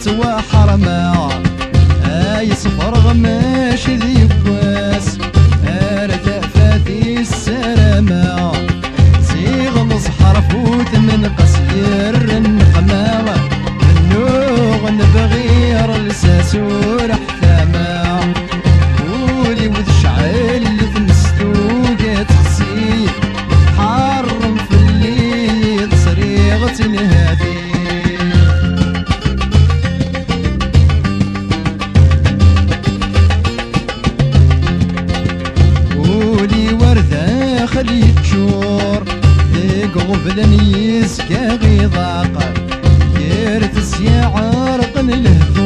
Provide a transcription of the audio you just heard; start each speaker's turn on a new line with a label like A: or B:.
A: وحرمة اي صفر غماش ذي بواس ارتاء فاتي السلامة زيغ مصحر فوت من قصير النقمة النوغ نبغي رلساس ورحثامة قولي وذشعل تمستوقة تخسي حرم في الليل صريغة الهادي خلي تشور ذيك غفلن يسكى غيضاق يرتس يا عرق الهدى